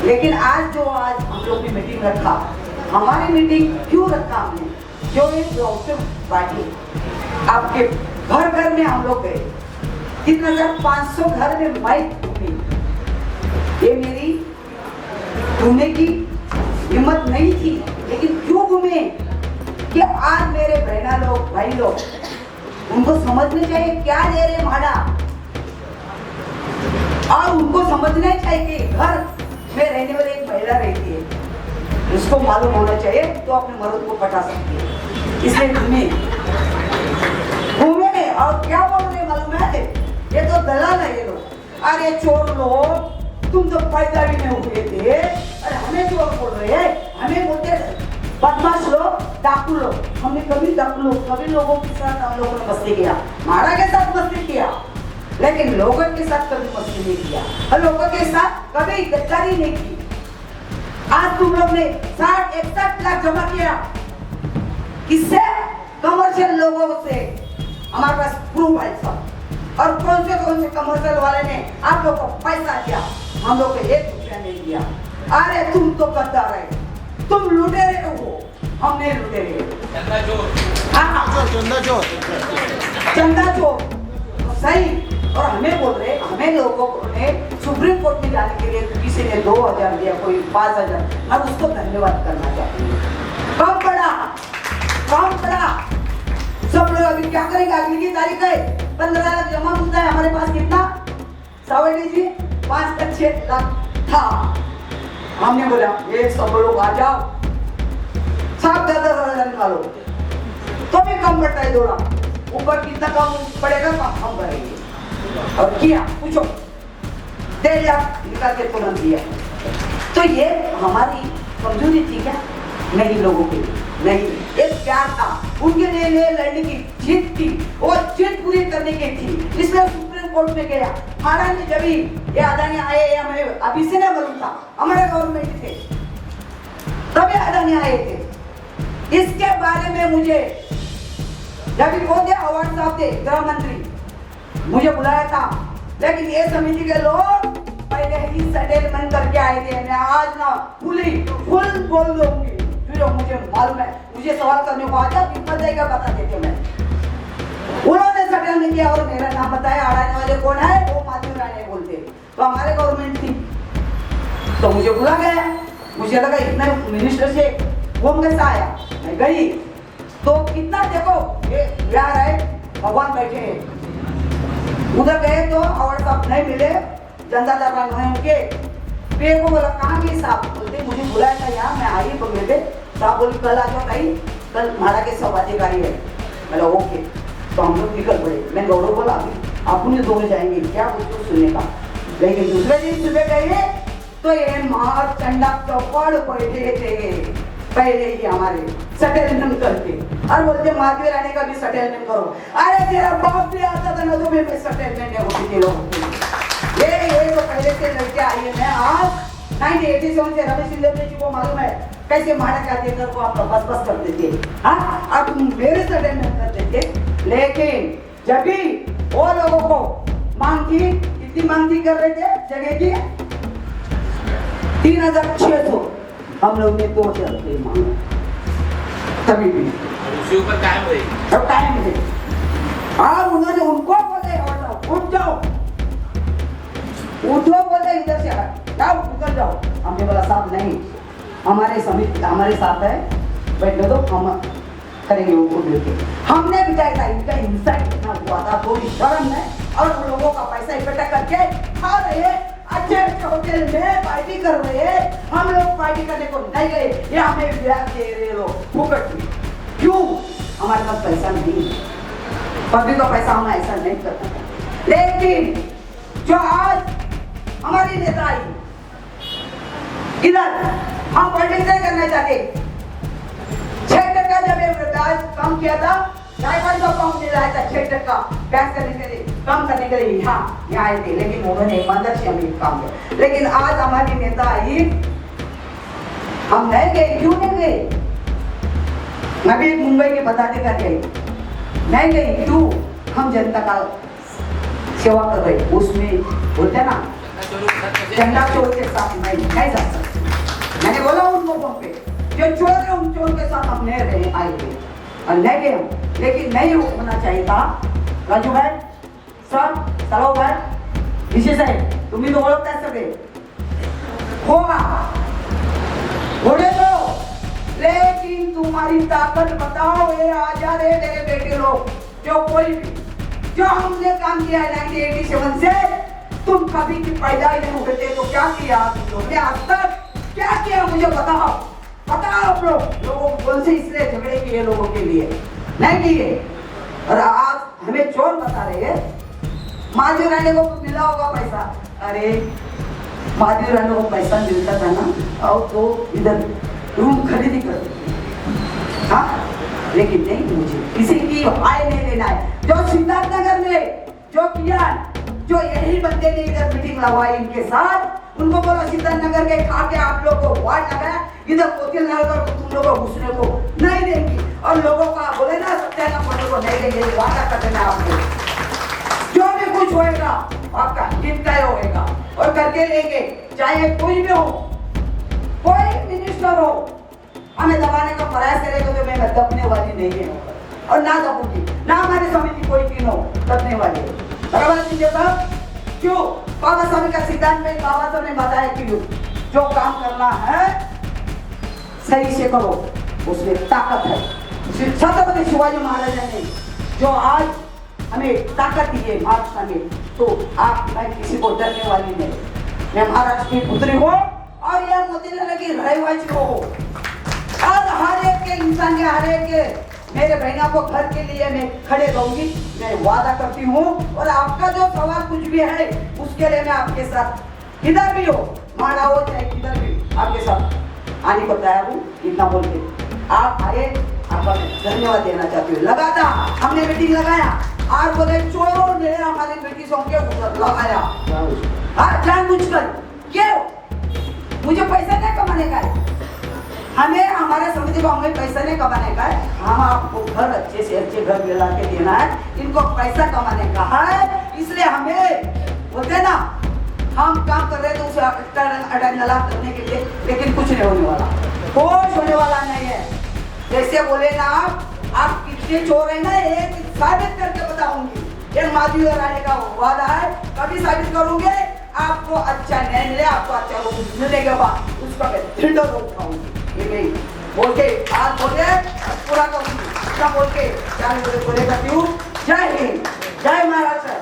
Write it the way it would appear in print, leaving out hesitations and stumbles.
लेकिन आज हम लोग ने मीटिंग रखा, हमारी मीटिंग क्यों रखा हमने, जो एक प्रोग्रेसिव पार्टी आपके घर घर में हम लोग गए, 3500 घर में माइक घूमी। ये मेरी घूमने की हिम्मत नहीं थी, लेकिन क्यों घूमे कि आज मेरे बहना लोग भाई लोग उनको समझना चाहिए क्या दे रहे भाड़ा, और उनको समझना चाहिए कि घर में रहने वाली एक महिला रहती है, उसको मालूम होना चाहिए तो अपने मर्द को पटा सकती है। इसलिए घूमे और क्या बोल रहे मालूम है, ये तो दलाल है ये लोग। अरे चोर लोग, तुम तो पैदा भी नहीं हुए थे, अरे हमें चोर बोल रहे हैं, हमें बोलते बदमाश लोग, डाकू लोग। हमने कभी डाकू लोग, कभी लोगों के साथ हम लोगों ने मस्ती किया, मारा के साथ मस्ती किया, लेकिन लोगों के साथ कभी मस्ती नहीं किया, और लोगों के साथ कभी गद्दारी नहीं की। आज तुम लोग ने 60-61 लाख जमा किया, किससे? कमर्शियल लोगों से। हमारे पास प्रूफ है सब, और कौन से कमर्शियल वाले ने आप लोग को पैसा दिया, हम लोग को 1 रुपया नहीं दिया। अरे तुम तो गद्दार है, तुम लुटेरे हो, हम नहीं लुटेरे। चंदा चोर सही। और हमें बोल रहे, हमें लोगों ने सुप्रीम कोर्ट में जाने के लिए किसी ने 2000 दिया, कोई 5000, हम उसको धन्यवाद करना चाहते हैं। कम पड़ा सब लोग अभी क्या करेंगे, अगली की तारीख है, 15 लाख जमा होता है हमारे पास। कितना सावड़ी जी 5-6 लाख था। हमने बोला ये सब लोग आ जाओ, सब 10,000 निकालो, तो भी कम पड़ता है 2 लाख, ऊपर कितना कम पड़ेगा हम करेंगे। और किया, पूछो, दे दिया, निकाल के तुरंत दिया। तो ये हमारी कमजोरी थी क्या? नहीं, लोगों के लिए नहीं, एक प्यार था, उनके लिए लड़ने की जीत थी, वो जीत पूरी करने की थी, इसलिए सुप्रीम कोर्ट में गया। महाराज जब ये अदानी आए, हमें अभी से ना मालूम था, हमारे गवर्नमेंट थे तभी अदानी आए थे। इसके बारे में मुझे जब कौन थे, अवार्ड साहब थे, गृह मंत्री, मुझे बुलाया था, लेकिन ये समिति के लोग पहले ही सेटलमेंट करके आए थे। मैं आज ना फुल बोल दूंगी, जो मुझे मालूम है, मुझे सवाल करने को आ जाओ, कितना देगा बता देती मैं। उन्होंने सेटलमेंट किया और मेरा नाम बताया, अड़ाने वाले कौन है, वो माधुरी रानी बोलते, तो हमारे गवर्नमेंट थी, तो मुझे बुला गया। मुझे लगा इतना मिनिस्टर से फोन कैसा आया, मैं गई तो कितना देखो ये प्यार है, भगवान बैठे हैं। उधर गए तो अवार्ड साहब नहीं मिले, जनता दरबार में उनके पे को बोला कहाँ गई साहब, बोलते मुझे बुलाया था यहाँ, मैं आई बंगले पे। साहब बोली कल आ जाओ भाई, कल हमारा के सब अधिकारी है। बोला ओके, तो हम लोग निकल पड़े। मैं गौरव बोला अभी आप उन्हें दोनों जाएंगे क्या, कुछ सुनने का। लेकिन दूसरे दिन सुबह गए तो ये मार चंडा चौपड़ बैठे थे पहले ही हमारे सेटलमेंट करके, और बोलते माधवी रानी का भी सेटलमेंट करो। अरे तेरा बाप भी आता था ना, तो मैं सेटलमेंट नहीं होती थी लोगों की। ये तो पहले से लड़के आई है। मैं आज 1987 से रमेश सिंह जी को मालूम है कैसे मारा क्या देकर को आप बस कर देते, हाँ अब मेरे सेटलमेंट कर देते। लेकिन जब भी वो लोगों को मांग थी, कितनी मांग थी कर रहे थे जगह की 3600, हम लोग ने 2000 रुपये मांगा, तभी भी उसके ऊपर टाइम रही, अब टाइम है। और उन्होंने उनको बोले उठ जाओ, उठो बोले, इधर से जाओ, उधर जाओ। हमने बोला साहब नहीं, हमारे समिति हमारे साथ है, बैठने दो, हम करेंगे उनको मिलके। हमने बिताया था, इनका इंसाइट कितना हुआ था, थोड़ी शर्म है, और लोगों का पैसा इकट्ठा करके खा रहे, अच्छे होटल में पार्टी कर रहे हैं। हम लोग पार्टी करने को नहीं गए, ये हमें ब्याज दे रहे लोग फुकट में। क्यों? हमारे पास पैसा नहीं, पब्लिक का पैसा हम ऐसा नहीं करता। लेकिन जो आज हमारी नेता आई इधर, हम पॉलिटिक्स नहीं करना चाहते। 6% जब ब्याज कम किया था, 2.5 कम मिला था, 6% ब्याज करने के लिए कम करने के लिए यहाँ आए थे, लेकिन उन्होंने ईमानदार से हमें काम किया। लेकिन आज हमारी नेता आई, हम नहीं गए, क्यों नहीं गए? मैं भी मुंबई के बताते कर गई, नहीं गई क्यों? हम जनता का सेवा कर रहे, उसमें बोलते ना झंडा चोर के साथ मैं नहीं जा सकती। मैंने बोला उन लोगों पे जो चोर है उन चोर के साथ हम नहीं रहे आएंगे और नहीं गए हम, लेकिन नहीं होना चाहिए था। राजू भाई सर, सलो भाई, विशेष है तुम्ही तो ओळखता सगळे होगा बोले तो, लेकिन तुम्हारी ताकत बताओ ये आजाद है मेरे बेटे लोग, जो कोई भी जो हमने काम किया है 1987 से, तुम कभी की पैदा ही नहीं हुए थे तो क्या किया तुम लोग ने आज तक, क्या किया मुझे बताओ, बताओ आप लोगों को कौन से इसलिए झगड़े किए लोगों के लिए नहीं किए। और आज हमें चोर बता रहे हैं महादेव राणे को मिला होगा पैसा, अरे महादेव राणे को पैसा मिलता था ना और तो इधर रूम खरीदी कर, हाँ लेकिन नहीं मुझे किसी की आय नहीं लेना है। जो सिद्धार्थ नगर में जो किया, जो यही बंदे ने इधर मीटिंग लगवाई इनके साथ, उनको बोला सिद्धार्थ नगर के खा के आप लोग को वार्ड लगाया, इधर कोतिल नगर को तुम लोगों को घुसने को नहीं देंगी और लोगों को बोले ना सत्याग्रह करने को नहीं देंगे, वादा कर देना आपको, जो भी कुछ होएगा आपका हित का होएगा और करके लेंगे, चाहे कोई भी हो, कोई मिनिस्टर हो, हमें दबाने का प्रयास करेगा तो मैं दबने वाली नहीं है और ना दबूंगी, ना हमारी समिति कोई की हो दबने वाली है। बराबर कीजिए साहब, क्यों बाबा साहब का सिद्धांत में बाबा साहब ने बताया कि जो काम करना है सही से करो, उसमें ताकत है। छत्रपति शिवाजी महाराज ने जो आज हमें ताकत दी है महाराष्ट्र में, तो आप मैं किसी को डरने वाली नहीं, मैं महाराष्ट्र की पुत्री हो और यह मोतीलाल की रहवासी हो और हर एक के इंसान के हर एक के मेरे बहना को घर के लिए मैं खड़े रहूंगी, मैं वादा करती हूँ। और आपका जो सवाल कुछ भी है उसके लिए मैं आपके साथ किधर भी हो, माड़ा हो चाहे किधर भी आपके साथ आने को तैयार हूँ। इतना बोल के आप आए, आपका धन्यवाद देना चाहती हूँ। लगा था हमने मीटिंग लगाया, आज बोले चोरों ने हमारी बेटी के लगाया, हाँ जानबूझकर, क्यों? मुझे पैसा नहीं कमाने का है, हमें हमारे समिति को हमें पैसा नहीं कमाने का है, हम आपको घर अच्छे से अच्छे घर दिला के देना है, इनको पैसा कमाने का है। इसलिए हमें बोलते ना हम काम कर रहे हैं तो उसे अटैनला करने के लिए, लेकिन कुछ नहीं होने वाला, कुछ होने वाला नहीं है। जैसे बोले ना आप कितने चोर है ना, एक साबित करके बताऊंगी, एक माधवी राणे का वादा है, कभी साबित करूंगे आपको अच्छा नहीं मिले, आपको अच्छा लोग मिलने के बाद उसका मैं दंड उठाऊंगी। ये नहीं बोल के आज बोले पूरा करूंगी, बोल के बोले करती हूँ। जय हिंद, जय महाराष्ट्र।